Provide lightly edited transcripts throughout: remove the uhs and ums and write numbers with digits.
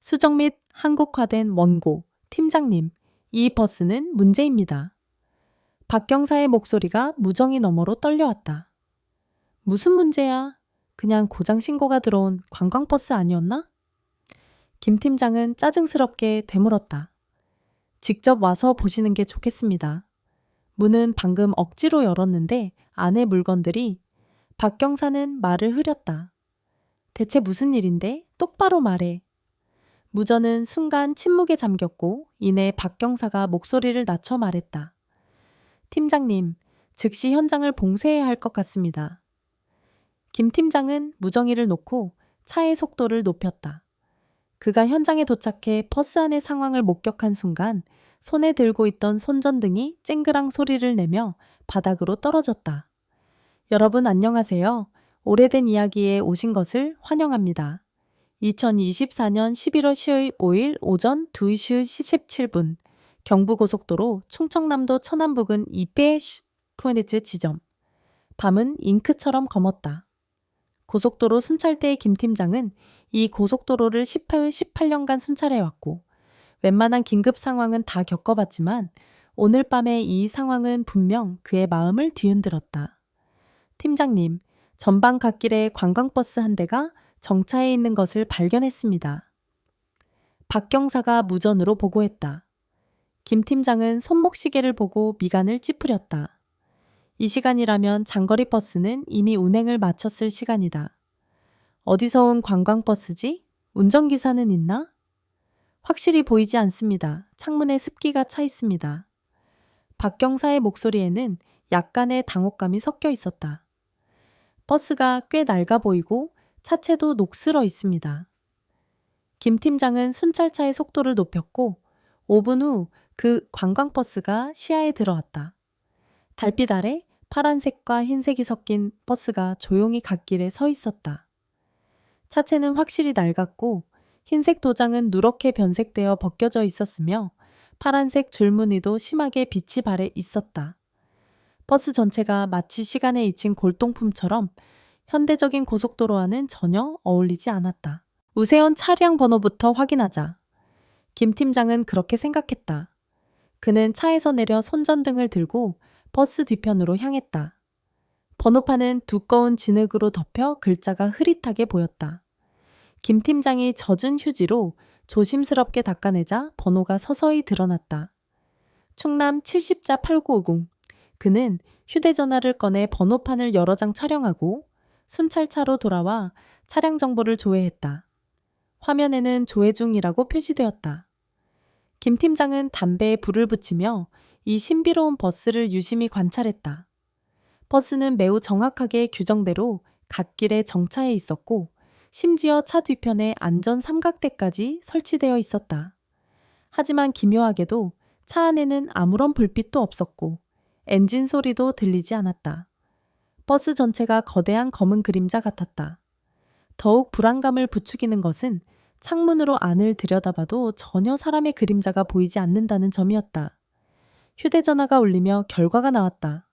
수정 및 한국화된 원고, 팀장님, 이 버스는 문제입니다. 박경사의 목소리가 무정이 너머로 떨려왔다. 무슨 문제야? 그냥 고장 신고가 들어온 관광버스 아니었나? 김 팀장은 짜증스럽게 되물었다. 직접 와서 보시는 게 좋겠습니다. 문은 방금 억지로 열었는데 안에 물건들이 박경사는 말을 흐렸다. 대체 무슨 일인데? 똑바로 말해. 무전은 순간 침묵에 잠겼고 이내 박경사가 목소리를 낮춰 말했다. 팀장님, 즉시 현장을 봉쇄해야 할 것 같습니다. 김 팀장은 무정이를 놓고 차의 속도를 높였다. 그가 현장에 도착해 버스 안의 상황을 목격한 순간 손에 들고 있던 손전등이 쨍그랑 소리를 내며 바닥으로 떨어졌다. 여러분 안녕하세요. 오래된 이야기에 오신 것을 환영합니다. 2024년 11월 15일 오전 2시 17분 경부고속도로 충청남도 천안부근 200km 지점. 밤은 잉크처럼 검었다. 고속도로 순찰대의 김 팀장은 이 고속도로를 18년간 순찰해왔고 웬만한 긴급 상황은 다 겪어봤지만 오늘 밤의 이 상황은 분명 그의 마음을 뒤흔들었다. 팀장님, 전방 갓길에 관광버스 한 대가 정차해 있는 것을 발견했습니다. 박경사가 무전으로 보고했다. 김 팀장은 손목시계를 보고 미간을 찌푸렸다. 이 시간이라면 장거리 버스는 이미 운행을 마쳤을 시간이다. 어디서 온 관광버스지? 운전기사는 있나? 확실히 보이지 않습니다. 창문에 습기가 차 있습니다. 박경사의 목소리에는 약간의 당혹감이 섞여 있었다. 버스가 꽤 낡아 보이고 차체도 녹슬어 있습니다. 김 팀장은 순찰차의 속도를 높였고 5분 후 그 관광버스가 시야에 들어왔다. 달빛 아래 파란색과 흰색이 섞인 버스가 조용히 갓길에 서 있었다. 차체는 확실히 낡았고 흰색 도장은 누렇게 변색되어 벗겨져 있었으며 파란색 줄무늬도 심하게 빛이 발해 있었다. 버스 전체가 마치 시간에 잊힌 골동품처럼 현대적인 고속도로와는 전혀 어울리지 않았다. 우세현 차량 번호부터 확인하자. 김 팀장은 그렇게 생각했다. 그는 차에서 내려 손전등을 들고 버스 뒤편으로 향했다. 번호판은 두꺼운 진흙으로 덮여 글자가 흐릿하게 보였다. 김 팀장이 젖은 휴지로 조심스럽게 닦아내자 번호가 서서히 드러났다. 충남 70자 8950. 그는 휴대전화를 꺼내 번호판을 여러 장 촬영하고 순찰차로 돌아와 차량 정보를 조회했다. 화면에는 조회 중이라고 표시되었다. 김 팀장은 담배에 불을 붙이며 이 신비로운 버스를 유심히 관찰했다. 버스는 매우 정확하게 규정대로 갓길에 정차해 있었고 심지어 차 뒤편에 안전 삼각대까지 설치되어 있었다. 하지만 기묘하게도 차 안에는 아무런 불빛도 없었고 엔진 소리도 들리지 않았다. 버스 전체가 거대한 검은 그림자 같았다. 더욱 불안감을 부추기는 것은 창문으로 안을 들여다봐도 전혀 사람의 그림자가 보이지 않는다는 점이었다. 휴대전화가 울리며 결과가 나왔다.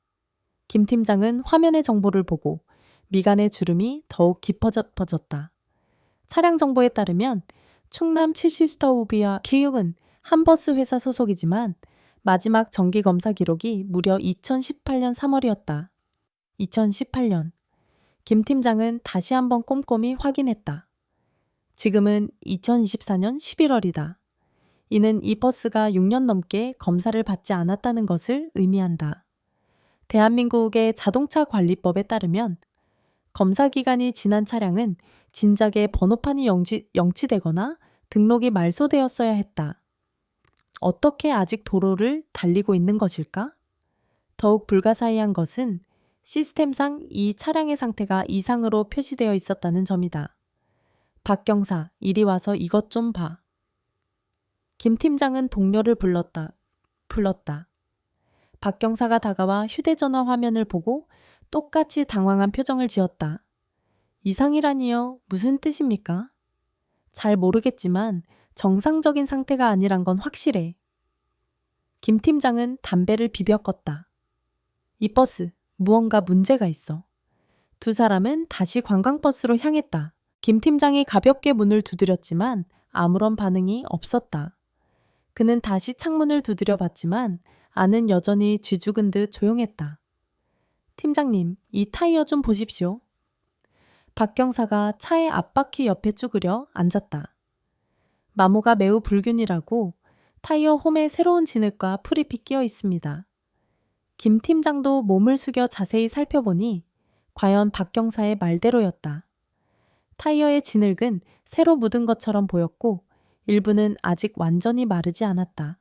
김 팀장은 화면의 정보를 보고 미간의 주름이 더욱 깊어졌다. 차량 정보에 따르면 충남 70스타우기와 기흥은 한 버스 회사 소속이지만 마지막 정기 검사 기록이 무려 2018년 3월이었다. 2018년. 김 팀장은 다시 한번 꼼꼼히 확인했다. 지금은 2024년 11월이다. 이는 이 버스가 6년 넘게 검사를 받지 않았다는 것을 의미한다. 대한민국의 자동차 관리법에 따르면 검사 기간이 지난 차량은 진작에 번호판이 영치되거나 등록이 말소되었어야 했다. 어떻게 아직 도로를 달리고 있는 것일까? 더욱 불가사의한 것은 시스템상 이 차량의 상태가 이상으로 표시되어 있었다는 점이다. 박경사, 이리 와서 이것 좀 봐. 김 팀장은 동료를 불렀다. 박경사가 다가와 휴대전화 화면을 보고 똑같이 당황한 표정을 지었다. 이상이라니요? 무슨 뜻입니까? 잘 모르겠지만 정상적인 상태가 아니란 건 확실해. 김 팀장은 담배를 비벼 껐다. 이 버스, 무언가 문제가 있어. 두 사람은 다시 관광버스로 향했다. 김 팀장이 가볍게 문을 두드렸지만 아무런 반응이 없었다. 그는 다시 창문을 두드려 봤지만 안은 여전히 쥐죽은 듯 조용했다. 팀장님, 이 타이어 좀 보십시오. 박 경사가 차의 앞바퀴 옆에 쭈그려 앉았다. 마모가 매우 불균이라고 타이어 홈에 새로운 진흙과 풀잎이 끼어 있습니다. 김 팀장도 몸을 숙여 자세히 살펴보니 과연 박 경사의 말대로였다. 타이어의 진흙은 새로 묻은 것처럼 보였고 일부는 아직 완전히 마르지 않았다.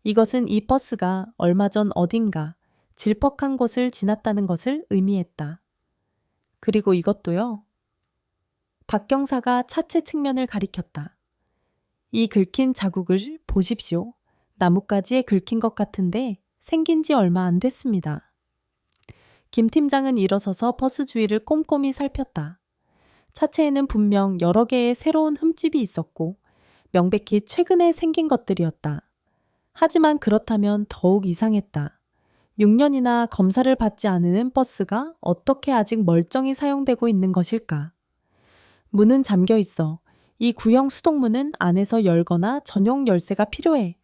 이것은 이 버스가 얼마 전 어딘가 질퍽한 곳을 지났다는 것을 의미했다. 그리고 이것도요. 박 경사가 차체 측면을 가리켰다. 이 긁힌 자국을 보십시오. 나뭇가지에 긁힌 것 같은데 생긴 지 얼마 안 됐습니다. 김 팀장은 일어서서 버스 주위를 꼼꼼히 살폈다. 차체에는 분명 여러 개의 새로운 흠집이 있었고 명백히 최근에 생긴 것들이었다. 하지만 그렇다면 더욱 이상했다. 6년이나 검사를 받지 않은 버스가 어떻게 아직 멀쩡히 사용되고 있는 것일까? 문은 잠겨 있어. 이 구형 수동문은 안에서 열거나 전용 열쇠가 필요해.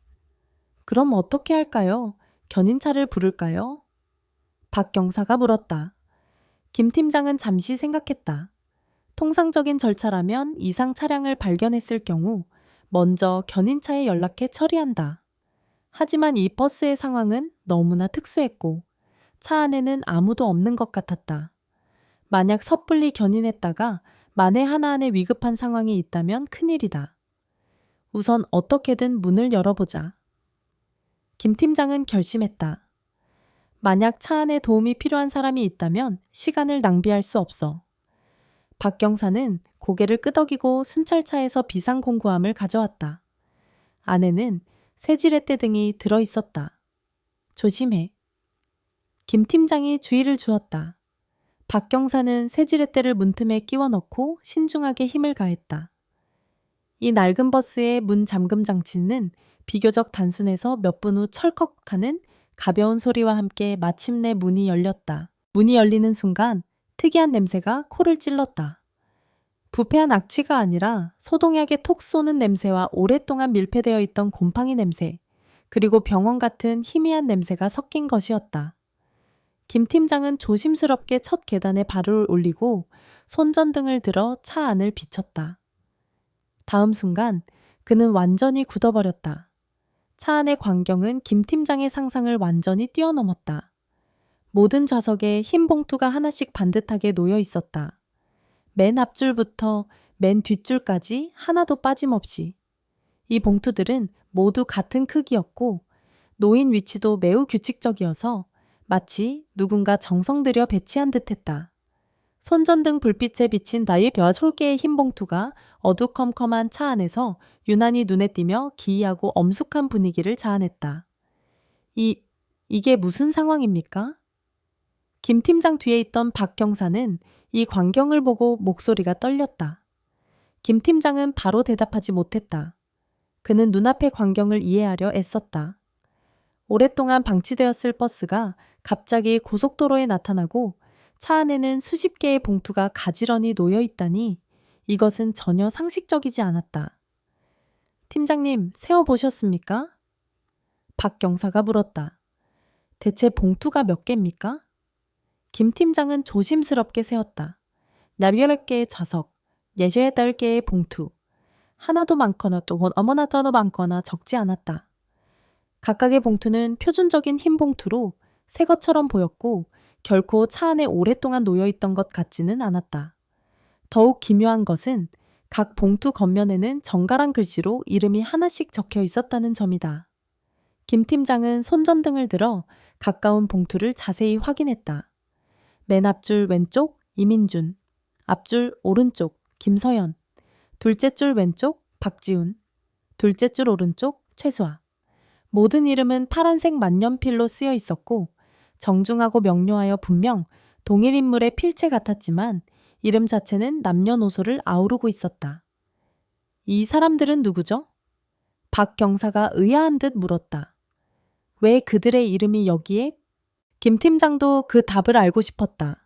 그럼 어떻게 할까요? 견인차를 부를까요? 박 경사가 물었다. 김 팀장은 잠시 생각했다. 통상적인 절차라면 이상 차량을 발견했을 경우 먼저 견인차에 연락해 처리한다. 하지만 이 버스의 상황은 너무나 특수했고 차 안에는 아무도 없는 것 같았다. 만약 섣불리 견인했다가 만에 하나 안에 위급한 상황이 있다면 큰일이다. 우선 어떻게든 문을 열어보자. 김 팀장은 결심했다. 만약 차 안에 도움이 필요한 사람이 있다면 시간을 낭비할 수 없어. 박 경사는 고개를 끄덕이고 순찰차에서 비상공구함을 가져왔다. 안에는 쇠지렛대 등이 들어있었다. 조심해. 김 팀장이 주의를 주었다. 박 경사는 쇠지렛대를 문틈에 끼워 넣고 신중하게 힘을 가했다. 이 낡은 버스의 문 잠금 장치는 비교적 단순해서 몇 분 후 철컥하는 가벼운 소리와 함께 마침내 문이 열렸다. 문이 열리는 순간 특이한 냄새가 코를 찔렀다. 부패한 악취가 아니라 소독약에 톡 쏘는 냄새와 오랫동안 밀폐되어 있던 곰팡이 냄새, 그리고 병원 같은 희미한 냄새가 섞인 것이었다. 김 팀장은 조심스럽게 첫 계단에 발을 올리고 손전등을 들어 차 안을 비췄다. 다음 순간 그는 완전히 굳어버렸다. 차 안의 광경은 김 팀장의 상상을 완전히 뛰어넘었다. 모든 좌석에 흰 봉투가 하나씩 반듯하게 놓여 있었다. 맨 앞줄부터 맨 뒷줄까지 하나도 빠짐없이. 이 봉투들은 모두 같은 크기였고 놓인 위치도 매우 규칙적이어서 마치 누군가 정성 들여 배치한 듯했다. 손전등 불빛에 비친 나이와 솔개의 흰 봉투가 어두컴컴한 차 안에서 유난히 눈에 띄며 기이하고 엄숙한 분위기를 자아냈다. 이게 무슨 상황입니까? 김 팀장 뒤에 있던 박 경사는 이 광경을 보고 목소리가 떨렸다. 김 팀장은 바로 대답하지 못했다. 그는 눈앞의 광경을 이해하려 애썼다. 오랫동안 방치되었을 버스가 갑자기 고속도로에 나타나고 차 안에는 수십 개의 봉투가 가지런히 놓여 있다니 이것은 전혀 상식적이지 않았다. 팀장님, 세어보셨습니까? 박 경사가 물었다. 대체 봉투가 몇 개입니까? 김 팀장은 조심스럽게 세었다. 8개의 좌석, 68개의 봉투. 하나도 많거나 또 어머나도 많거나 적지 않았다. 각각의 봉투는 표준적인 흰 봉투로 새 것처럼 보였고 결코 차 안에 오랫동안 놓여있던 것 같지는 않았다. 더욱 기묘한 것은 각 봉투 겉면에는 정갈한 글씨로 이름이 하나씩 적혀 있었다는 점이다. 김 팀장은 손전등을 들어 가까운 봉투를 자세히 확인했다. 맨 앞줄 왼쪽 이민준, 앞줄 오른쪽 김서연, 둘째 줄 왼쪽 박지훈, 둘째 줄 오른쪽 최수아. 모든 이름은 파란색 만년필로 쓰여 있었고 정중하고 명료하여 분명 동일 인물의 필체 같았지만 이름 자체는 남녀노소를 아우르고 있었다. 이 사람들은 누구죠? 박 경사가 의아한 듯 물었다. 왜 그들의 이름이 여기에? 김 팀장도 그 답을 알고 싶었다.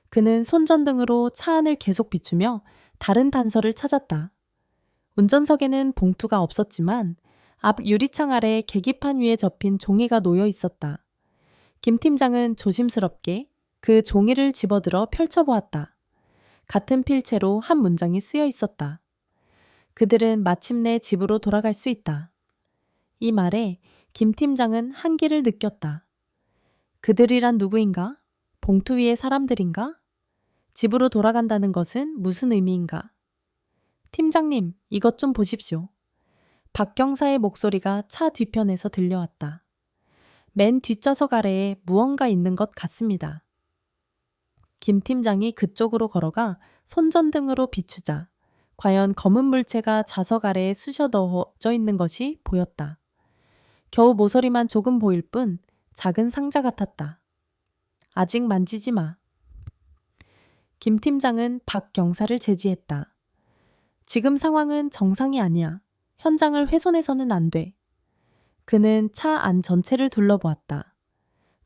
그는 손전등으로 차 안을 계속 비추며 다른 단서를 찾았다. 운전석에는 봉투가 없었지만 앞 유리창 아래 계기판 위에 접힌 종이가 놓여 있었다. 김 팀장은 조심스럽게 그 종이를 집어들어 펼쳐보았다. 같은 필체로 한 문장이 쓰여 있었다. 그들은 마침내 집으로 돌아갈 수 있다. 이 말에 김 팀장은 한기를 느꼈다. 그들이란 누구인가? 봉투 위의 사람들인가? 집으로 돌아간다는 것은 무슨 의미인가? 팀장님, 이것 좀 보십시오. 박 경사의 목소리가 차 뒤편에서 들려왔다. 맨 뒷좌석 아래에 무언가 있는 것 같습니다. 김 팀장이 그쪽으로 걸어가 손전등으로 비추자 과연 검은 물체가 좌석 아래에 쑤셔 넣어져 있는 것이 보였다. 겨우 모서리만 조금 보일 뿐 작은 상자 같았다. 아직 만지지 마. 김 팀장은 박 경사를 제지했다. 지금 상황은 정상이 아니야. 현장을 훼손해서는 안 돼. 그는 차 안 전체를 둘러보았다.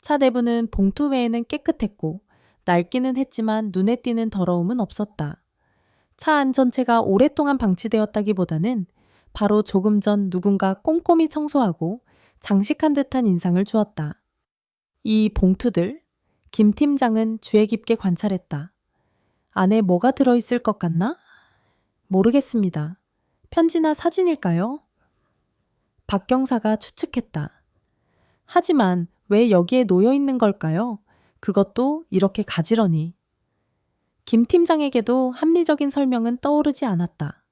차 내부는 봉투 외에는 깨끗했고 낡기는 했지만 눈에 띄는 더러움은 없었다. 차 안 전체가 오랫동안 방치되었다기보다는 바로 조금 전 누군가 꼼꼼히 청소하고 장식한 듯한 인상을 주었다. 이 봉투들, 김 팀장은 주의 깊게 관찰했다. 안에 뭐가 들어있을 것 같나? 모르겠습니다. 편지나 사진일까요? 박 경사가 추측했다. 하지만 왜 여기에 놓여 있는 걸까요? 그것도 이렇게 가지런히. 김 팀장에게도 합리적인 설명은 떠오르지 않았다.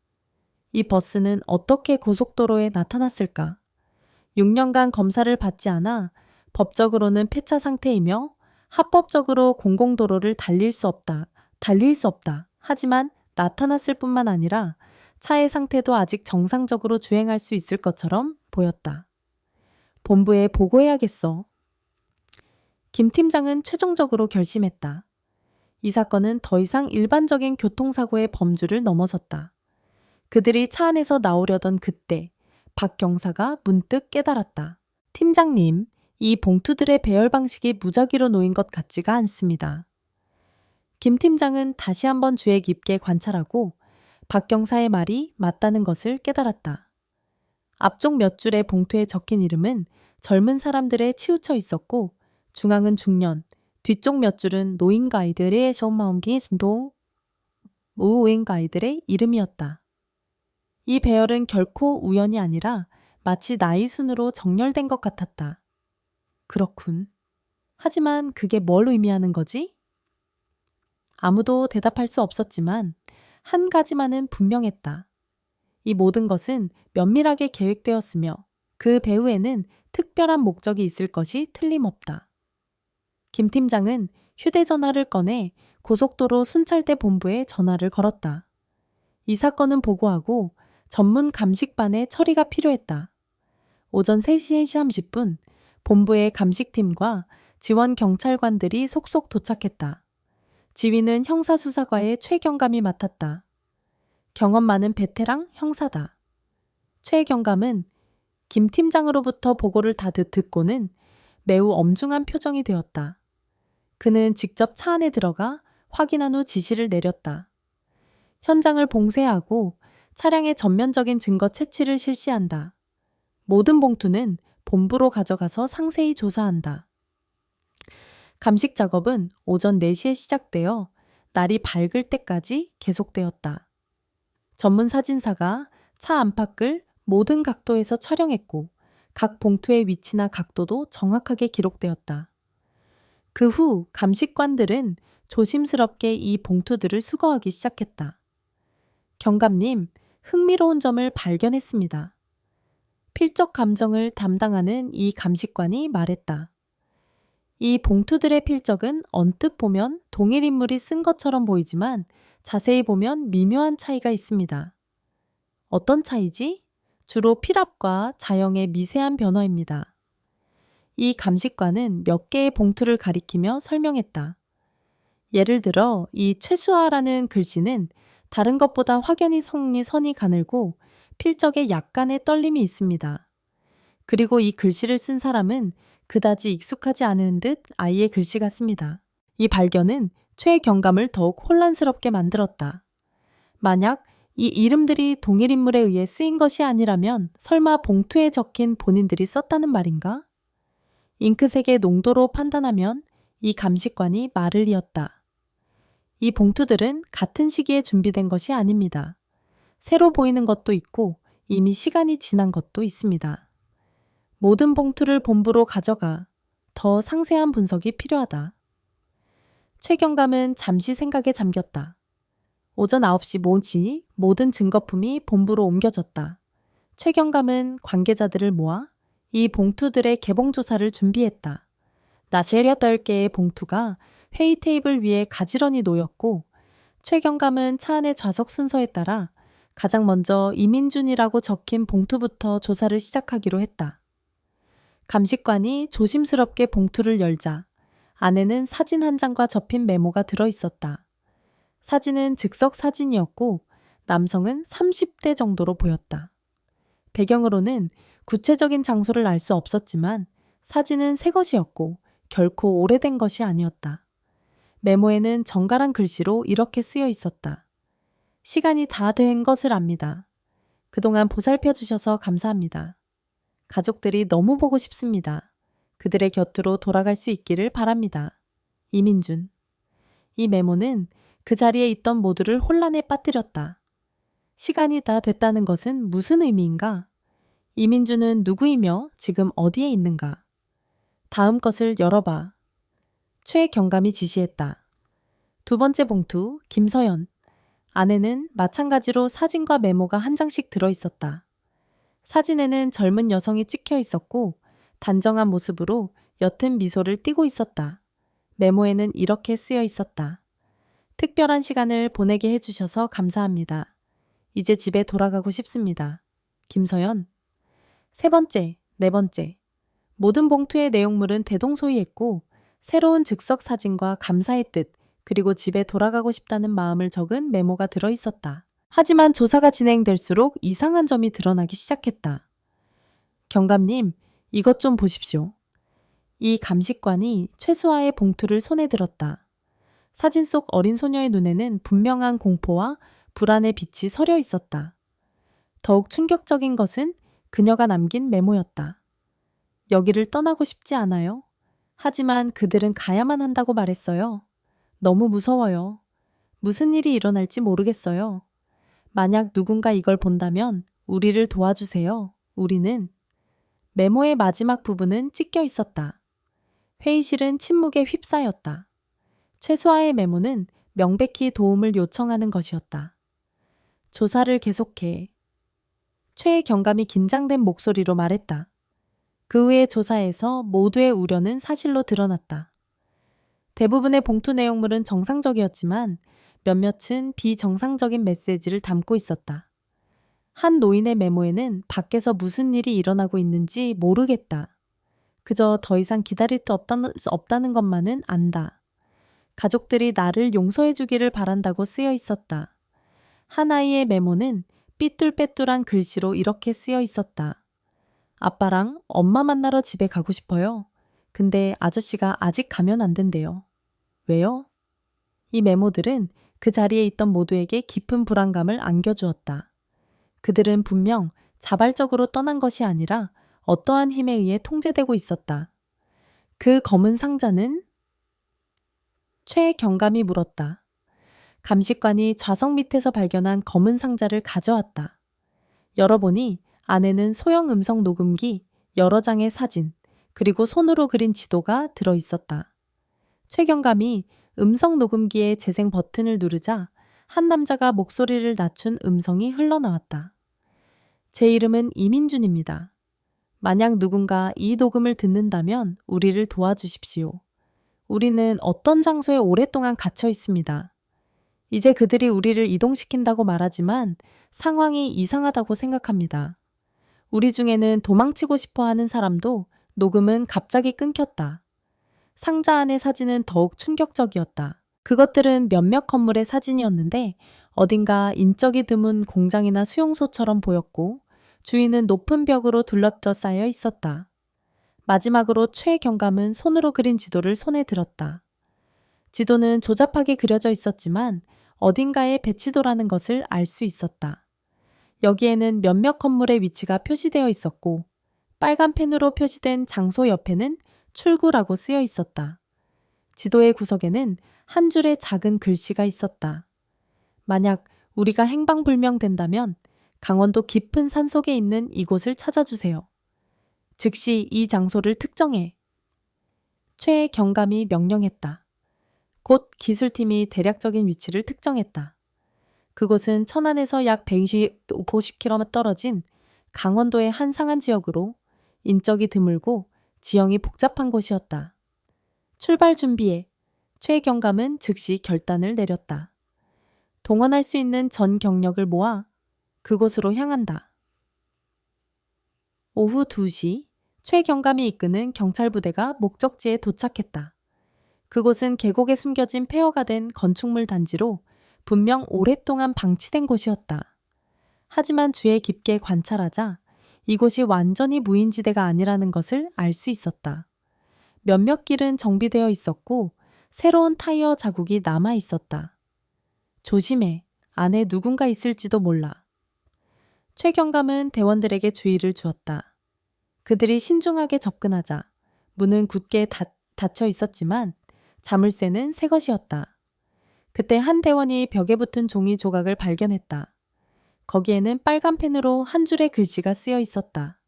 이 버스는 어떻게 고속도로에 나타났을까? 6년간 검사를 받지 않아 법적으로는 폐차 상태이며 합법적으로 공공도로를 달릴 수 없다. 하지만 나타났을 뿐만 아니라 차의 상태도 아직 정상적으로 주행할 수 있을 것처럼 보였다. 본부에 보고해야겠어. 김 팀장은 최종적으로 결심했다. 이 사건은 더 이상 일반적인 교통사고의 범주를 넘어섰다. 그들이 차 안에서 나오려던 그때 박 경사가 문득 깨달았다. 팀장님, 이 봉투들의 배열 방식이 무작위로 놓인 것 같지가 않습니다. 김 팀장은 다시 한번 주의 깊게 관찰하고 박 경사의 말이 맞다는 것을 깨달았다. 앞쪽 몇 줄의 봉투에 적힌 이름은 젊은 사람들에 치우쳐 있었고 중앙은 중년, 뒤쪽 몇 줄은 노인 가이드의 소마음기스도 노인 가이드의 이름이었다. 이 배열은 결코 우연이 아니라 마치 나이 순으로 정렬된 것 같았다. 그렇군. 하지만 그게 뭘 의미하는 거지? 아무도 대답할 수 없었지만 한 가지만은 분명했다. 이 모든 것은 면밀하게 계획되었으며 그 배후에는 특별한 목적이 있을 것이 틀림없다. 김 팀장은 휴대전화를 꺼내 고속도로 순찰대 본부에 전화를 걸었다. 이 사건은 보고하고 전문 감식반의 처리가 필요했다. 오전 3시 30분 본부의 감식팀과 지원 경찰관들이 속속 도착했다. 지휘는 형사수사과의 최경감이 맡았다. 경험 많은 베테랑 형사다. 최경감은 김 팀장으로부터 보고를 다 듣고는 매우 엄중한 표정이 되었다. 그는 직접 차 안에 들어가 확인한 후 지시를 내렸다. 현장을 봉쇄하고 차량의 전면적인 증거 채취를 실시한다. 모든 봉투는 본부로 가져가서 상세히 조사한다. 감식 작업은 오전 4시에 시작되어 날이 밝을 때까지 계속되었다. 전문 사진사가 차 안팎을 모든 각도에서 촬영했고 각 봉투의 위치나 각도도 정확하게 기록되었다. 그 후 감식관들은 조심스럽게 이 봉투들을 수거하기 시작했다. 경감님, 흥미로운 점을 발견했습니다. 필적 감정을 담당하는 이 감식관이 말했다. 이 봉투들의 필적은 언뜻 보면 동일 인물이 쓴 것처럼 보이지만 자세히 보면 미묘한 차이가 있습니다. 어떤 차이지? 주로 필압과 자형의 미세한 변화입니다. 이 감식관은 몇 개의 봉투를 가리키며 설명했다. 예를 들어 이 최수아라는 글씨는 다른 것보다 확연히 선이 가늘고 필적에 약간의 떨림이 있습니다. 그리고 이 글씨를 쓴 사람은 그다지 익숙하지 않은 듯 아이의 글씨 같습니다. 이 발견은 최경감을 더욱 혼란스럽게 만들었다. 만약 이 이름들이 동일 인물에 의해 쓰인 것이 아니라면 설마 봉투에 적힌 본인들이 썼다는 말인가? 잉크색의 농도로 판단하면 이 감식관이 말을 이었다. 이 봉투들은 같은 시기에 준비된 것이 아닙니다. 새로 보이는 것도 있고 이미 시간이 지난 것도 있습니다. 모든 봉투를 본부로 가져가. 더 상세한 분석이 필요하다. 최경감은 잠시 생각에 잠겼다. 오전 9시 모든 증거품이 본부로 옮겨졌다. 최경감은 관계자들을 모아 이 봉투들의 개봉 조사를 준비했다. 낮 8개의 봉투가 회의 테이블 위에 가지런히 놓였고 최경감은 차 안의 좌석 순서에 따라 가장 먼저 이민준이라고 적힌 봉투부터 조사를 시작하기로 했다. 감식관이 조심스럽게 봉투를 열자 안에는 사진 한 장과 접힌 메모가 들어있었다. 사진은 즉석 사진이었고 남성은 30대 정도로 보였다. 배경으로는 구체적인 장소를 알 수 없었지만 사진은 새 것이었고 결코 오래된 것이 아니었다. 메모에는 정갈한 글씨로 이렇게 쓰여 있었다. 시간이 다 된 것을 압니다. 그동안 보살펴 주셔서 감사합니다. 가족들이 너무 보고 싶습니다. 그들의 곁으로 돌아갈 수 있기를 바랍니다. 이민준. 이 메모는 그 자리에 있던 모두를 혼란에 빠뜨렸다. 시간이 다 됐다는 것은 무슨 의미인가? 이민준은 누구이며 지금 어디에 있는가? 다음 것을 열어봐. 최경감이 지시했다. 두 번째 봉투, 김서연. 안에는 마찬가지로 사진과 메모가 한 장씩 들어있었다. 사진에는 젊은 여성이 찍혀 있었고 단정한 모습으로 옅은 미소를 띠고 있었다. 메모에는 이렇게 쓰여 있었다. 특별한 시간을 보내게 해주셔서 감사합니다. 이제 집에 돌아가고 싶습니다. 김서연. 세 번째, 네 번째. 모든 봉투의 내용물은 대동소이했고 새로운 즉석 사진과 감사의 뜻, 그리고 집에 돌아가고 싶다는 마음을 적은 메모가 들어있었다. 하지만 조사가 진행될수록 이상한 점이 드러나기 시작했다. 경감님, 이것 좀 보십시오. 이 감식관이 최수아의 봉투를 손에 들었다. 사진 속 어린 소녀의 눈에는 분명한 공포와 불안의 빛이 서려 있었다. 더욱 충격적인 것은 그녀가 남긴 메모였다. 여기를 떠나고 싶지 않아요. 하지만 그들은 가야만 한다고 말했어요. 너무 무서워요. 무슨 일이 일어날지 모르겠어요. 만약 누군가 이걸 본다면 우리를 도와주세요. 우리는. 메모의 마지막 부분은 찢겨 있었다. 회의실은 침묵에 휩싸였다. 최수아의 메모는 명백히 도움을 요청하는 것이었다. 조사를 계속해. 최경감이 긴장된 목소리로 말했다. 그 후의 조사에서 모두의 우려는 사실로 드러났다. 대부분의 봉투 내용물은 정상적이었지만 몇몇은 비정상적인 메시지를 담고 있었다. 한 노인의 메모에는 밖에서 무슨 일이 일어나고 있는지 모르겠다. 그저 더 이상 기다릴 수 없다는 것만은 안다. 가족들이 나를 용서해 주기를 바란다고 쓰여 있었다. 한 아이의 메모는 삐뚤빼뚤한 글씨로 이렇게 쓰여 있었다. 아빠랑 엄마 만나러 집에 가고 싶어요. 근데 아저씨가 아직 가면 안 된대요. 왜요? 이 메모들은 그 자리에 있던 모두에게 깊은 불안감을 안겨주었다. 그들은 분명 자발적으로 떠난 것이 아니라 어떠한 힘에 의해 통제되고 있었다. 그 검은 상자는? 최경감이 물었다. 감식관이 좌석 밑에서 발견한 검은 상자를 가져왔다. 열어보니 안에는 소형 음성 녹음기, 여러 장의 사진, 그리고 손으로 그린 지도가 들어있었다. 최경감이 음성 녹음기의 재생 버튼을 누르자 한 남자가 목소리를 낮춘 음성이 흘러나왔다. 제 이름은 이민준입니다. 만약 누군가 이 녹음을 듣는다면 우리를 도와주십시오. 우리는 어떤 장소에 오랫동안 갇혀 있습니다. 이제 그들이 우리를 이동시킨다고 말하지만 상황이 이상하다고 생각합니다. 우리 중에는 도망치고 싶어 하는 사람도 녹음은 갑자기 끊겼다. 상자 안의 사진은 더욱 충격적이었다. 그것들은 몇몇 건물의 사진이었는데 어딘가 인적이 드문 공장이나 수용소처럼 보였고 주위는 높은 벽으로 둘러싸여 있었다. 마지막으로 최경감은 손으로 그린 지도를 손에 들었다. 지도는 조잡하게 그려져 있었지만 어딘가에 배치도라는 것을 알 수 있었다. 여기에는 몇몇 건물의 위치가 표시되어 있었고 빨간 펜으로 표시된 장소 옆에는 출구라고 쓰여 있었다. 지도의 구석에는 한 줄의 작은 글씨가 있었다. 만약 우리가 행방불명된다면 강원도 깊은 산속에 있는 이곳을 찾아주세요. 즉시 이 장소를 특정해. 최경감이 명령했다. 곧 기술팀이 대략적인 위치를 특정했다. 그곳은 천안에서 약 150km 떨어진 강원도의 한 상한 지역으로 인적이 드물고 지형이 복잡한 곳이었다. 출발 준비해. 최경감은 즉시 결단을 내렸다. 동원할 수 있는 전 경력을 모아 그곳으로 향한다. 오후 2시 최경감이 이끄는 경찰부대가 목적지에 도착했다. 그곳은 계곡에 숨겨진 폐허가 된 건축물 단지로 분명 오랫동안 방치된 곳이었다. 하지만 주에 깊게 관찰하자 이곳이 완전히 무인지대가 아니라는 것을 알 수 있었다. 몇몇 길은 정비되어 있었고 새로운 타이어 자국이 남아 있었다. 조심해. 안에 누군가 있을지도 몰라. 최경감은 대원들에게 주의를 주었다. 그들이 신중하게 접근하자 문은 굳게 닫혀 있었지만 자물쇠는 새 것이었다. 그때 한 대원이 벽에 붙은 종이 조각을 발견했다. 거기에는 빨간 펜으로 한 줄의 글씨가 쓰여 있었다.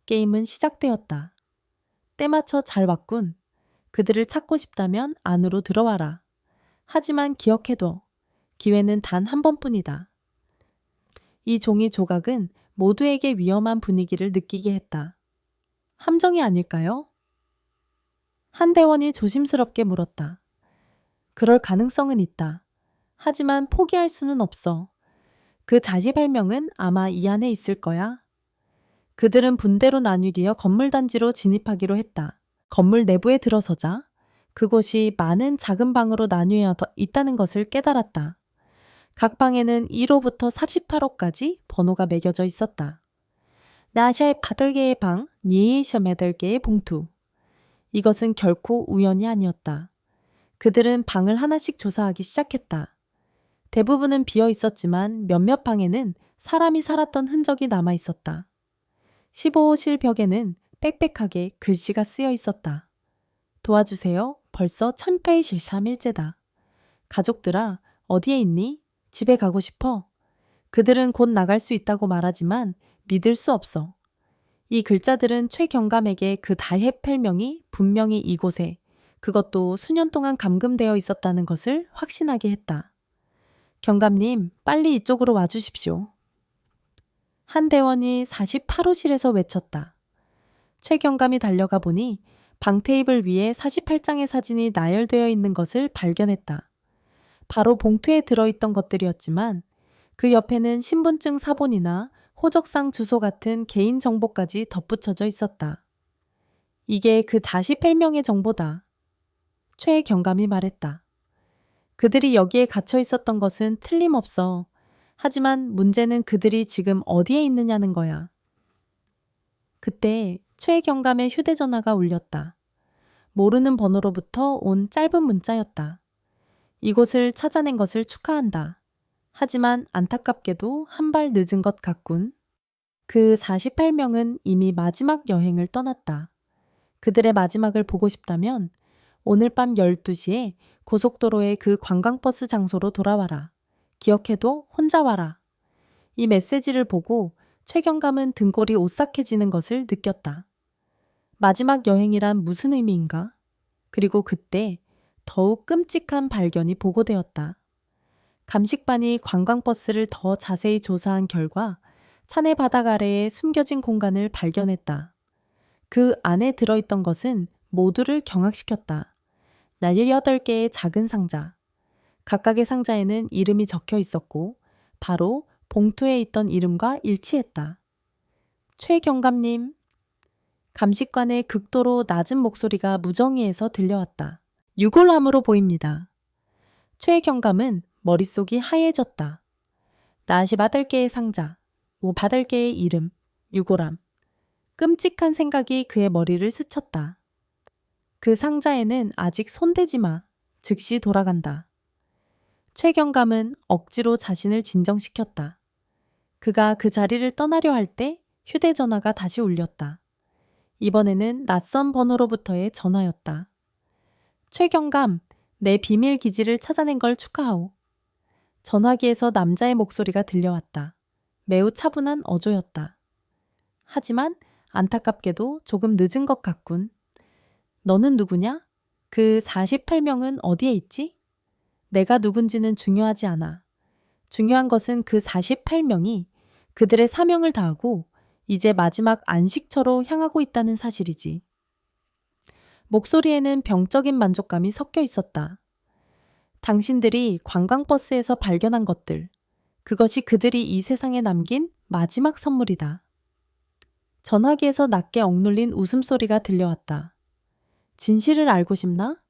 게임은 시작되었다. 때맞춰 잘 왔군. 그들을 찾고 싶다면 안으로 들어와라. 하지만 기억해둬. 기회는 단 한 번뿐이다. 이 종이 조각은 모두에게 위험한 분위기를 느끼게 했다. 함정이 아닐까요? 한 대원이 조심스럽게 물었다. 그럴 가능성은 있다. 하지만 포기할 수는 없어. 그 자시발명은 아마 이 안에 있을 거야. 그들은 분대로 나뉘어 건물단지로 진입하기로 했다. 건물 내부에 들어서자 그곳이 많은 작은 방으로 나뉘어 있다는 것을 깨달았다. 각 방에는 1호부터 48호까지 번호가 매겨져 있었다. 나샤의 8개의 방, 니에셔 8개의 봉투. 이것은 결코 우연이 아니었다. 그들은 방을 하나씩 조사하기 시작했다. 대부분은 비어 있었지만 몇몇 방에는 사람이 살았던 흔적이 남아 있었다. 15호실 벽에는 빽빽하게 글씨가 쓰여 있었다. 도와주세요. 벌써 1813일째다. 가족들아, 어디에 있니? 집에 가고 싶어. 그들은 곧 나갈 수 있다고 말하지만 믿을 수 없어. 이 글자들은 최경감에게 그 다해펠명이 분명히 이곳에, 그것도 수년 동안 감금되어 있었다는 것을 확신하게 했다. 경감님, 빨리 이쪽으로 와주십시오. 한 대원이 48호실에서 외쳤다. 최경감이 달려가 보니 방 테이블 위에 48장의 사진이 나열되어 있는 것을 발견했다. 바로 봉투에 들어있던 것들이었지만 그 옆에는 신분증 사본이나 호적상 주소 같은 개인정보까지 덧붙여져 있었다. 이게 그 다시펠명의 정보다. 최경감이 말했다. 그들이 여기에 갇혀 있었던 것은 틀림없어. 하지만 문제는 그들이 지금 어디에 있느냐는 거야. 그때 최경감의 휴대전화가 울렸다. 모르는 번호로부터 온 짧은 문자였다. 이곳을 찾아낸 것을 축하한다. 하지만 안타깝게도 한 발 늦은 것 같군. 그 48명은 이미 마지막 여행을 떠났다. 그들의 마지막을 보고 싶다면 오늘 밤 12시에 고속도로의 그 관광버스 장소로 돌아와라. 기억해도 혼자 와라. 이 메시지를 보고 최경감은 등골이 오싹해지는 것을 느꼈다. 마지막 여행이란 무슨 의미인가? 그리고 그때 더욱 끔찍한 발견이 보고되었다. 감식반이 관광버스를 더 자세히 조사한 결과 산의 바닥 아래에 숨겨진 공간을 발견했다. 그 안에 들어있던 것은 모두를 경악시켰다. 18개의 작은 상자. 각각의 상자에는 이름이 적혀 있었고 바로 봉투에 있던 이름과 일치했다. 최경감님. 감식관의 극도로 낮은 목소리가 무정위에서 들려왔다. 유골함으로 보입니다. 최경감은 머릿속이 하얘졌다. 48개의 상자, 8개의 이름, 유골함. 끔찍한 생각이 그의 머리를 스쳤다. 그 상자에는 아직 손대지 마. 즉시 돌아간다. 최경감은 억지로 자신을 진정시켰다. 그가 그 자리를 떠나려 할 때 휴대전화가 다시 울렸다. 이번에는 낯선 번호로부터의 전화였다. 최경감, 내 비밀 기지를 찾아낸 걸 축하하오. 전화기에서 남자의 목소리가 들려왔다. 매우 차분한 어조였다. 하지만 안타깝게도 조금 늦은 것 같군. 너는 누구냐? 그 48명은 어디에 있지? 내가 누군지는 중요하지 않아. 중요한 것은 그 48명이 그들의 사명을 다하고 이제 마지막 안식처로 향하고 있다는 사실이지. 목소리에는 병적인 만족감이 섞여 있었다. 당신들이 관광버스에서 발견한 것들, 그것이 그들이 이 세상에 남긴 마지막 선물이다. 전화기에서 낮게 억눌린 웃음소리가 들려왔다. 진실을 알고 싶나?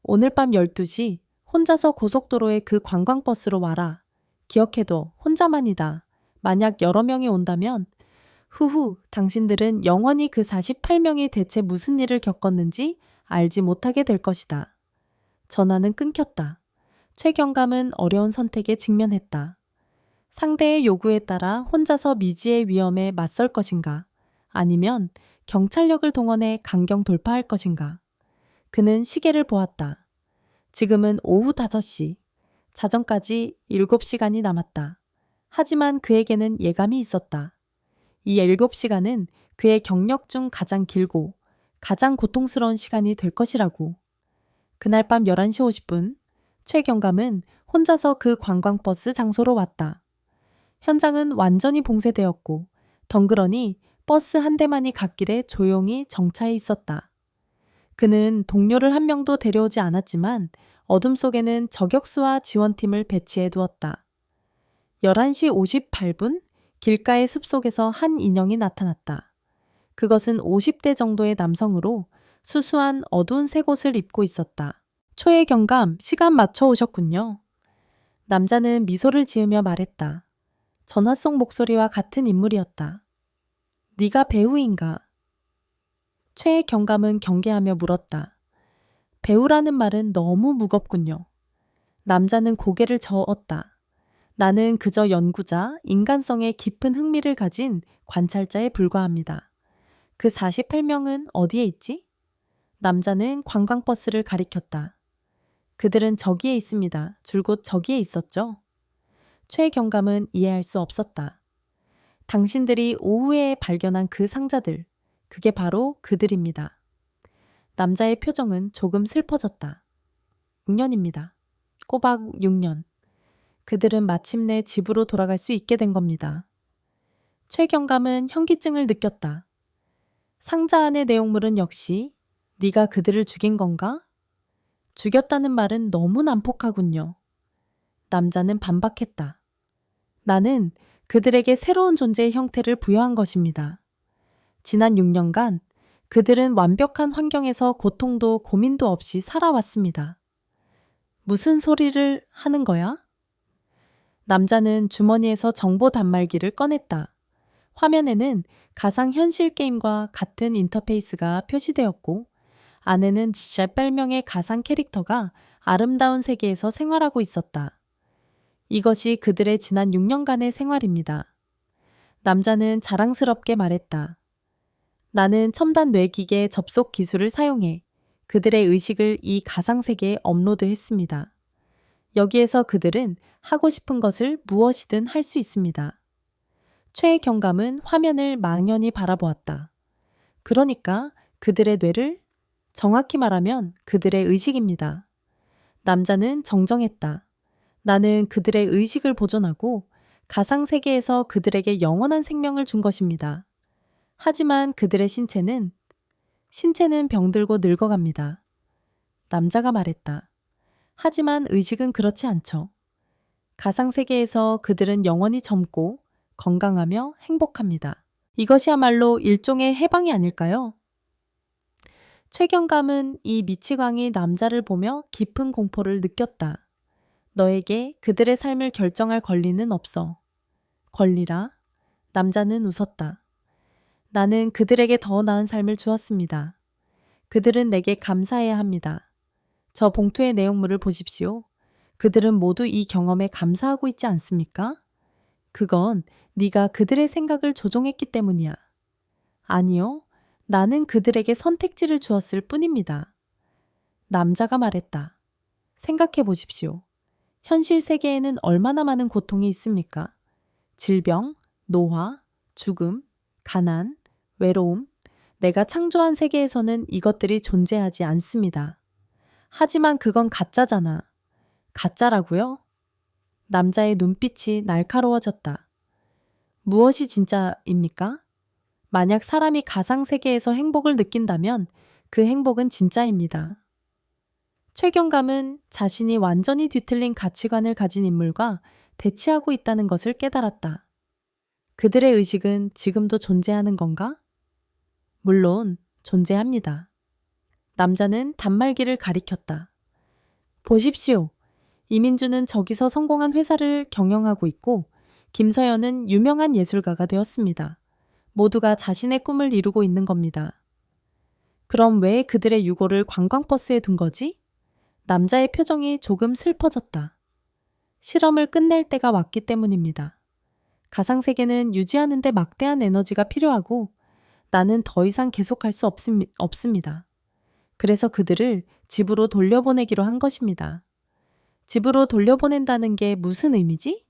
오늘 밤 12시 혼자서 고속도로에 그 관광버스로 와라. 기억해둬. 혼자만이다. 만약 여러 명이 온다면 후후 당신들은 영원히 그 48명이 대체 무슨 일을 겪었는지 알지 못하게 될 것이다. 전화는 끊겼다. 최경감은 어려운 선택에 직면했다. 상대의 요구에 따라 혼자서 미지의 위험에 맞설 것인가? 아니면 경찰력을 동원해 강경 돌파할 것인가? 그는 시계를 보았다. 지금은 오후 5시. 자정까지 7시간이 남았다. 하지만 그에게는 예감이 있었다. 이 7시간은 그의 경력 중 가장 길고 가장 고통스러운 시간이 될 것이라고. 그날 밤 11시 50분, 최경감은 혼자서 그 관광버스 장소로 왔다. 현장은 완전히 봉쇄되었고 덩그러니 버스 한 대만이 갓길에 조용히 정차해 있었다. 그는 동료를 한 명도 데려오지 않았지만 어둠 속에는 저격수와 지원팀을 배치해 두었다. 11시 58분 길가의 숲속에서 한 인형이 나타났다. 그것은 50대 정도의 남성으로 수수한 어두운 색옷을 입고 있었다. 초의 경감, 시간 맞춰 오셨군요. 남자는 미소를 지으며 말했다. 전화 속 목소리와 같은 인물이었다. 네가 배우인가? 최의 경감은 경계하며 물었다. 배우라는 말은 너무 무겁군요. 남자는 고개를 저었다. 나는 그저 연구자, 인간성에 깊은 흥미를 가진 관찰자에 불과합니다. 그 48명은 어디에 있지? 남자는 관광버스를 가리켰다. 그들은 저기에 있습니다. 줄곧 저기에 있었죠. 최경감은 이해할 수 없었다. 당신들이 오후에 발견한 그 상자들, 그게 바로 그들입니다. 남자의 표정은 조금 슬퍼졌다. 6년입니다. 꼬박 6년. 그들은 마침내 집으로 돌아갈 수 있게 된 겁니다. 최경감은 현기증을 느꼈다. 상자 안의 내용물은 역시 네가 그들을 죽인 건가? 죽였다는 말은 너무 난폭하군요. 남자는 반박했다. 나는 그들에게 새로운 존재의 형태를 부여한 것입니다. 지난 6년간 그들은 완벽한 환경에서 고통도 고민도 없이 살아왔습니다. 무슨 소리를 하는 거야? 남자는 주머니에서 정보 단말기를 꺼냈다. 화면에는 가상현실 게임과 같은 인터페이스가 표시되었고 안에는 18명의 가상 캐릭터가 아름다운 세계에서 생활하고 있었다. 이것이 그들의 지난 6년간의 생활입니다. 남자는 자랑스럽게 말했다. 나는 첨단 뇌기계 접속 기술을 사용해 그들의 의식을 이 가상세계에 업로드했습니다. 여기에서 그들은 하고 싶은 것을 무엇이든 할 수 있습니다. 최경감은 화면을 망연히 바라보았다. 그러니까 그들의 뇌를, 정확히 말하면 그들의 의식입니다. 남자는 정정했다. 나는 그들의 의식을 보존하고 가상세계에서 그들에게 영원한 생명을 준 것입니다. 하지만 그들의 신체는 병들고 늙어갑니다. 남자가 말했다. 하지만 의식은 그렇지 않죠. 가상세계에서 그들은 영원히 젊고 건강하며 행복합니다. 이것이야말로 일종의 해방이 아닐까요? 최경감은 이 미치광이 남자를 보며 깊은 공포를 느꼈다. 너에게 그들의 삶을 결정할 권리는 없어. 권리라? 남자는 웃었다. 나는 그들에게 더 나은 삶을 주었습니다. 그들은 내게 감사해야 합니다. 저 봉투의 내용물을 보십시오. 그들은 모두 이 경험에 감사하고 있지 않습니까? 그건 네가 그들의 생각을 조종했기 때문이야. 아니요. 나는 그들에게 선택지를 주었을 뿐입니다. 남자가 말했다. 생각해 보십시오. 현실 세계에는 얼마나 많은 고통이 있습니까? 질병, 노화, 죽음, 가난, 외로움. 내가 창조한 세계에서는 이것들이 존재하지 않습니다. 하지만 그건 가짜잖아. 가짜라고요? 남자의 눈빛이 날카로워졌다. 무엇이 진짜입니까? 만약 사람이 가상세계에서 행복을 느낀다면 그 행복은 진짜입니다. 최경감은 자신이 완전히 뒤틀린 가치관을 가진 인물과 대치하고 있다는 것을 깨달았다. 그들의 의식은 지금도 존재하는 건가? 물론 존재합니다. 남자는 단말기를 가리켰다. 보십시오. 이민주는 저기서 성공한 회사를 경영하고 있고 김서연은 유명한 예술가가 되었습니다. 모두가 자신의 꿈을 이루고 있는 겁니다. 그럼 왜 그들의 유고를 관광버스에 둔 거지? 남자의 표정이 조금 슬퍼졌다. 실험을 끝낼 때가 왔기 때문입니다. 가상세계는 유지하는데 막대한 에너지가 필요하고 나는 더 이상 계속할 수 없습니다. 그래서 그들을 집으로 돌려보내기로 한 것입니다. 집으로 돌려보낸다는 게 무슨 의미지?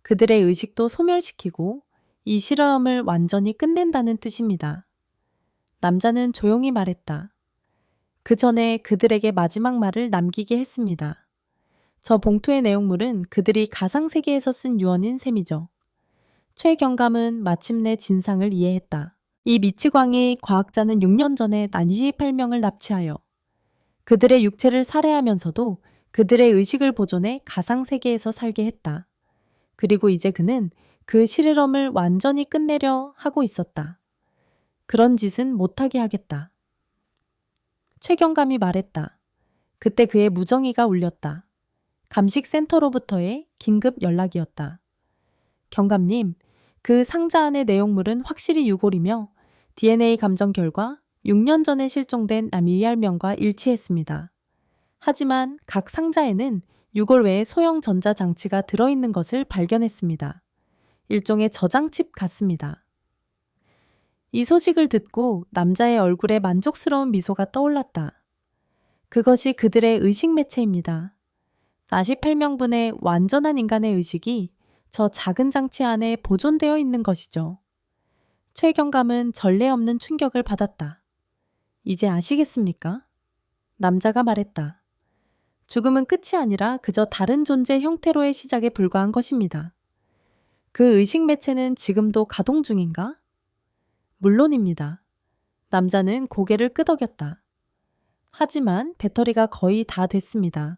그들의 의식도 소멸시키고 이 실험을 완전히 끝낸다는 뜻입니다. 남자는 조용히 말했다. 그 전에 그들에게 마지막 말을 남기게 했습니다. 저 봉투의 내용물은 그들이 가상세계에서 쓴 유언인 셈이죠. 최경감은 마침내 진상을 이해했다. 이 미치광이 과학자는 6년 전에 48명을 납치하여 그들의 육체를 살해하면서도 그들의 의식을 보존해 가상세계에서 살게 했다. 그리고 이제 그는 그 실험을 완전히 끝내려 하고 있었다. 그런 짓은 못하게 하겠다. 최경감이 말했다. 그때 그의 무정의가 울렸다. 감식센터로부터의 긴급 연락이었다. 경감님, 그 상자 안의 내용물은 확실히 유골이며 DNA 감정 결과 6년 전에 실종된 남이알 명과 일치했습니다. 하지만 각 상자에는 유골 외에 소형 전자장치가 들어있는 것을 발견했습니다. 일종의 저장칩 같습니다. 이 소식을 듣고 남자의 얼굴에 만족스러운 미소가 떠올랐다. 그것이 그들의 의식 매체입니다. 48명분의 완전한 인간의 의식이 저 작은 장치 안에 보존되어 있는 것이죠. 최경감은 전례 없는 충격을 받았다. 이제 아시겠습니까? 남자가 말했다. 죽음은 끝이 아니라 그저 다른 존재 형태로의 시작에 불과한 것입니다. 그 의식 매체는 지금도 가동 중인가? 물론입니다. 남자는 고개를 끄덕였다. 하지만 배터리가 거의 다 됐습니다.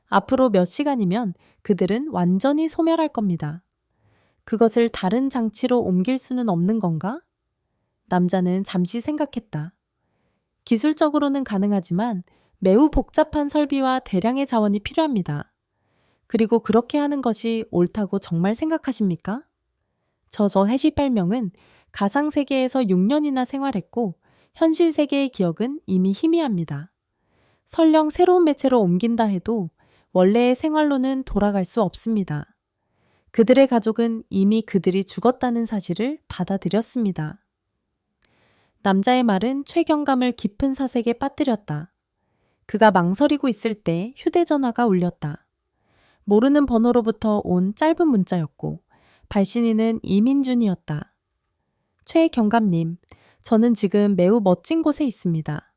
앞으로 몇 시간이면 그들은 완전히 소멸할 겁니다. 그것을 다른 장치로 옮길 수는 없는 건가? 남자는 잠시 생각했다. 기술적으로는 가능하지만 매우 복잡한 설비와 대량의 자원이 필요합니다. 그리고 그렇게 하는 것이 옳다고 정말 생각하십니까? 저 48명은 가상세계에서 6년이나 생활했고 현실 세계의 기억은 이미 희미합니다. 설령 새로운 매체로 옮긴다 해도 원래의 생활로는 돌아갈 수 없습니다. 그들의 가족은 이미 그들이 죽었다는 사실을 받아들였습니다. 남자의 말은 최경감을 깊은 사색에 빠뜨렸다. 그가 망설이고 있을 때 휴대전화가 울렸다. 모르는 번호로부터 온 짧은 문자였고 발신인은 이민준이었다. 최경감님, 저는 지금 매우 멋진 곳에 있습니다.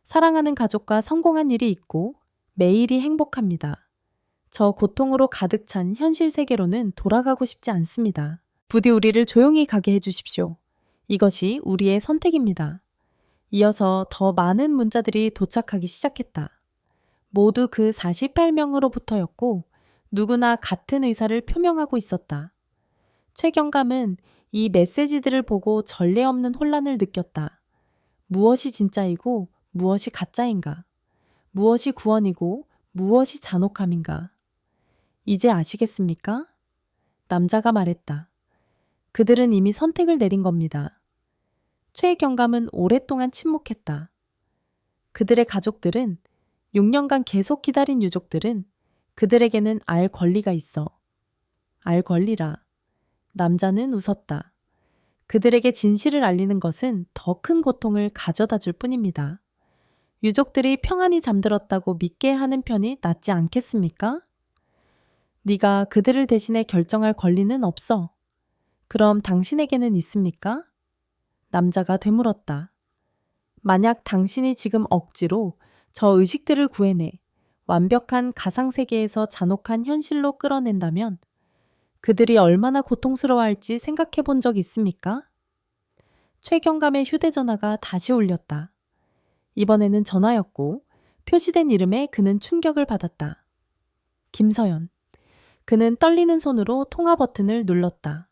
사랑하는 가족과 성공한 일이 있고 매일이 행복합니다. 저 고통으로 가득 찬 현실 세계로는 돌아가고 싶지 않습니다. 부디 우리를 조용히 가게 해주십시오. 이것이 우리의 선택입니다. 이어서 더 많은 문자들이 도착하기 시작했다. 모두 그 48명으로부터였고 누구나 같은 의사를 표명하고 있었다. 최경감은 이 메시지들을 보고 전례 없는 혼란을 느꼈다. 무엇이 진짜이고 무엇이 가짜인가? 무엇이 구원이고 무엇이 잔혹함인가? 이제 아시겠습니까? 남자가 말했다. 그들은 이미 선택을 내린 겁니다. 최경감은 오랫동안 침묵했다. 그들의 가족들은 6년간 계속 기다린 유족들은 그들에게는 알 권리가 있어. 알 권리라. 남자는 웃었다. 그들에게 진실을 알리는 것은 더 큰 고통을 가져다 줄 뿐입니다. 유족들이 평안히 잠들었다고 믿게 하는 편이 낫지 않겠습니까? 네가 그들을 대신해 결정할 권리는 없어. 그럼 당신에게는 있습니까? 남자가 되물었다. 만약 당신이 지금 억지로 저 의식들을 구해내 완벽한 가상세계에서 잔혹한 현실로 끌어낸다면 그들이 얼마나 고통스러워할지 생각해 본 적 있습니까? 최경감의 휴대전화가 다시 울렸다. 이번에는 전화였고 표시된 이름에 그는 충격을 받았다. 김서연. 그는 떨리는 손으로 통화 버튼을 눌렀다.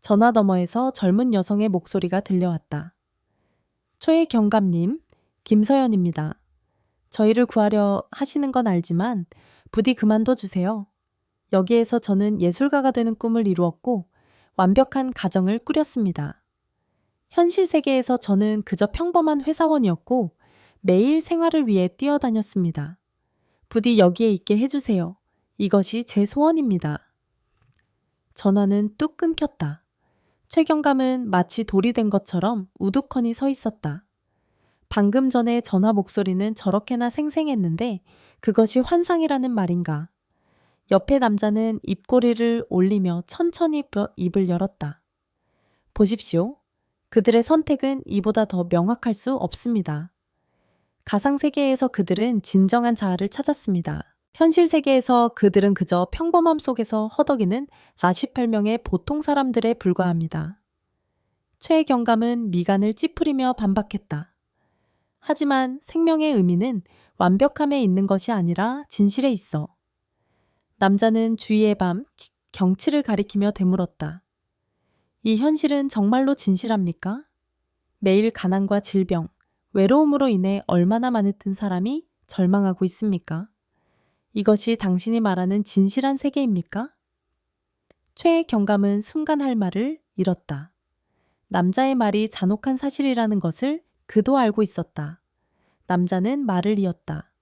전화 너머에서 젊은 여성의 목소리가 들려왔다. 최경감님, 김서연입니다. 저희를 구하려 하시는 건 알지만 부디 그만둬 주세요. 여기에서 저는 예술가가 되는 꿈을 이루었고 완벽한 가정을 꾸렸습니다. 현실 세계에서 저는 그저 평범한 회사원이었고 매일 생활을 위해 뛰어다녔습니다. 부디 여기에 있게 해주세요. 이것이 제 소원입니다. 전화는 뚝 끊겼다. 최경감은 마치 돌이 된 것처럼 우두커니 서 있었다. 방금 전에 전화 목소리는 저렇게나 생생했는데 그것이 환상이라는 말인가. 옆에 남자는 입꼬리를 올리며 천천히 입을 열었다. 보십시오. 그들의 선택은 이보다 더 명확할 수 없습니다. 가상세계에서 그들은 진정한 자아를 찾았습니다. 현실 세계에서 그들은 그저 평범함 속에서 허덕이는 48명의 보통 사람들에 불과합니다. 최경감은 미간을 찌푸리며 반박했다. 하지만 생명의 의미는 완벽함에 있는 것이 아니라 진실에 있어. 남자는 주위의 밤, 경치를 가리키며 되물었다. 이 현실은 정말로 진실합니까? 매일 가난과 질병, 외로움으로 인해 얼마나 많은 사람이 절망하고 있습니까? 이것이 당신이 말하는 진실한 세계입니까? 최경감은 순간 할 말을 잃었다. 남자의 말이 잔혹한 사실이라는 것을 그도 알고 있었다. 남자는 말을 이었다.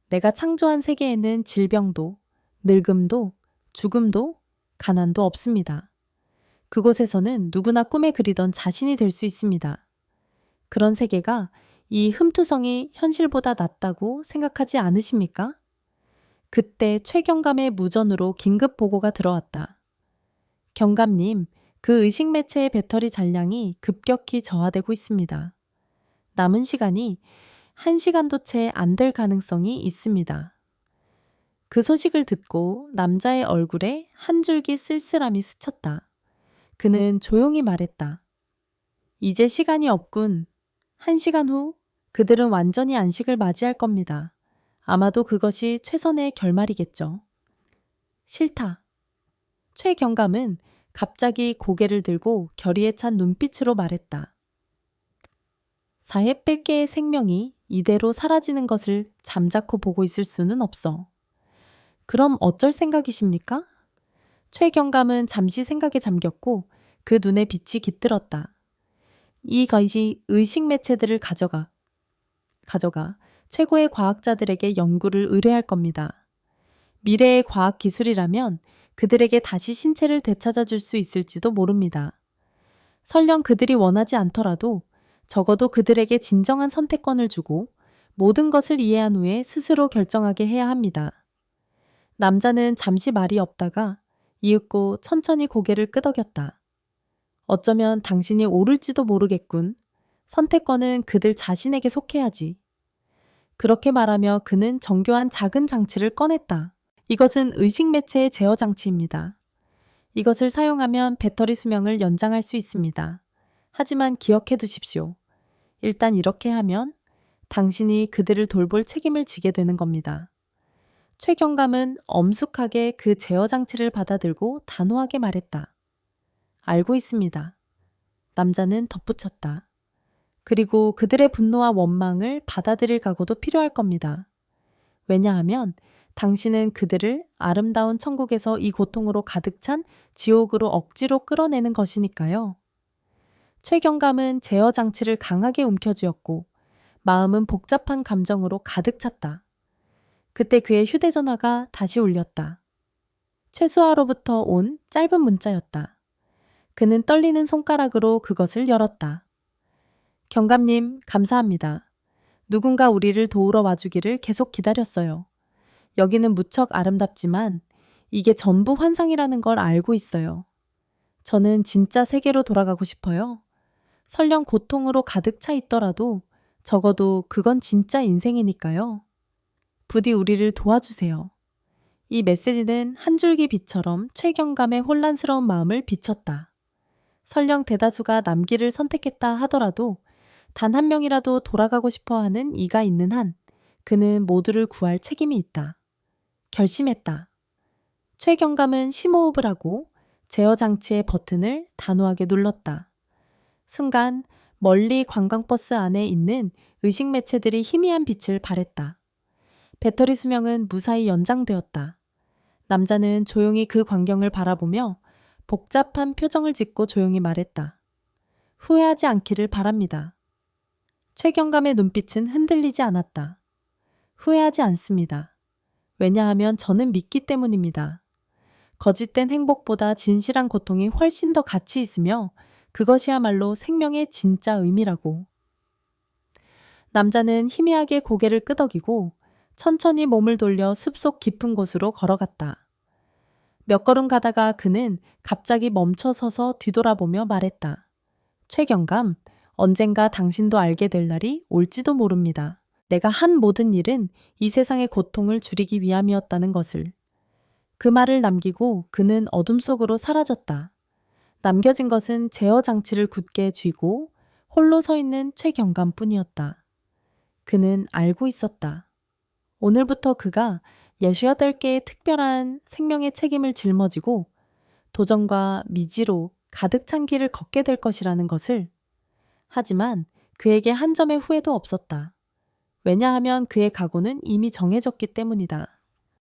내가 창조한 세계에는 질병도, 늙음도, 죽음도, 가난도 없습니다. 그곳에서는 누구나 꿈에 그리던 자신이 될 수 있습니다. 그런 세계가 이 흠투성이 현실보다 낫다고 생각하지 않으십니까? 그때 최경감의 무전으로 긴급 보고가 들어왔다. 경감님, 그 의식 매체의 배터리 잔량이 급격히 저하되고 있습니다. 남은 시간이 1시간도 채 안 될 가능성이 있습니다. 그 소식을 듣고 남자의 얼굴에 한 줄기 쓸쓸함이 스쳤다. 그는 조용히 말했다. 이제 시간이 없군. 1시간 후 그들은 완전히 안식을 맞이할 겁니다. 아마도 그것이 최선의 결말이겠죠. 싫다. 최경감은 갑자기 고개를 들고 결의에 찬 눈빛으로 말했다. 400개의 생명이 이대로 사라지는 것을 잠자코 보고 있을 수는 없어. 그럼 어쩔 생각이십니까? 최경감은 잠시 생각에 잠겼고 그 눈에 빛이 깃들었다. 이 것이 의식 매체들을 가져가 최고의 과학자들에게 연구를 의뢰할 겁니다. 미래의 과학 기술이라면 그들에게 다시 신체를 되찾아 줄 수 있을지도 모릅니다. 설령 그들이 원하지 않더라도 적어도 그들에게 진정한 선택권을 주고 모든 것을 이해한 후에 스스로 결정하게 해야 합니다. 남자는 잠시 말이 없다가 이윽고 천천히 고개를 끄덕였다. 어쩌면 당신이 옳을지도 모르겠군. 선택권은 그들 자신에게 속해야지. 그렇게 말하며 그는 정교한 작은 장치를 꺼냈다. 이것은 의식 매체의 제어 장치입니다. 이것을 사용하면 배터리 수명을 연장할 수 있습니다. 하지만 기억해 두십시오. 일단 이렇게 하면 당신이 그들을 돌볼 책임을 지게 되는 겁니다. 최경감은 엄숙하게 그 제어 장치를 받아들고 단호하게 말했다. 알고 있습니다. 남자는 덧붙였다. 그리고 그들의 분노와 원망을 받아들일 각오도 필요할 겁니다. 왜냐하면 당신은 그들을 아름다운 천국에서 이 고통으로 가득 찬 지옥으로 억지로 끌어내는 것이니까요. 최경감은 제어 장치를 강하게 움켜쥐었고 마음은 복잡한 감정으로 가득 찼다. 그때 그의 휴대전화가 다시 울렸다. 최수아로부터 온 짧은 문자였다. 그는 떨리는 손가락으로 그것을 열었다. 경감님, 감사합니다. 누군가 우리를 도우러 와주기를 계속 기다렸어요. 여기는 무척 아름답지만 이게 전부 환상이라는 걸 알고 있어요. 저는 진짜 세계로 돌아가고 싶어요. 설령 고통으로 가득 차 있더라도 적어도 그건 진짜 인생이니까요. 부디 우리를 도와주세요. 이 메시지는 한 줄기 빛처럼 최경감의 혼란스러운 마음을 비췄다. 설령 대다수가 남기를 선택했다 하더라도 단 한 명이라도 돌아가고 싶어 하는 이가 있는 한 그는 모두를 구할 책임이 있다. 결심했다. 최경감은 심호흡을 하고 제어 장치의 버튼을 단호하게 눌렀다. 순간 멀리 관광버스 안에 있는 의식 매체들이 희미한 빛을 발했다. 배터리 수명은 무사히 연장되었다. 남자는 조용히 그 광경을 바라보며 복잡한 표정을 짓고 조용히 말했다. 후회하지 않기를 바랍니다. 최경감의 눈빛은 흔들리지 않았다. 후회하지 않습니다. 왜냐하면 저는 믿기 때문입니다. 거짓된 행복보다 진실한 고통이 훨씬 더 가치 있으며 그것이야말로 생명의 진짜 의미라고. 남자는 희미하게 고개를 끄덕이고 천천히 몸을 돌려 숲속 깊은 곳으로 걸어갔다. 몇 걸음 가다가 그는 갑자기 멈춰서서 뒤돌아보며 말했다. 최경감, 언젠가 당신도 알게 될 날이 올지도 모릅니다. 내가 한 모든 일은 이 세상의 고통을 줄이기 위함이었다는 것을. 그 말을 남기고 그는 어둠 속으로 사라졌다. 남겨진 것은 제어 장치를 굳게 쥐고 홀로 서 있는 최경감뿐이었다. 그는 알고 있었다. 오늘부터 그가 68개의 특별한 생명의 책임을 짊어지고 도전과 미지로 가득 찬 길을 걷게 될 것이라는 것을. 하지만 그에게 한 점의 후회도 없었다. 왜냐하면 그의 각오는 이미 정해졌기 때문이다.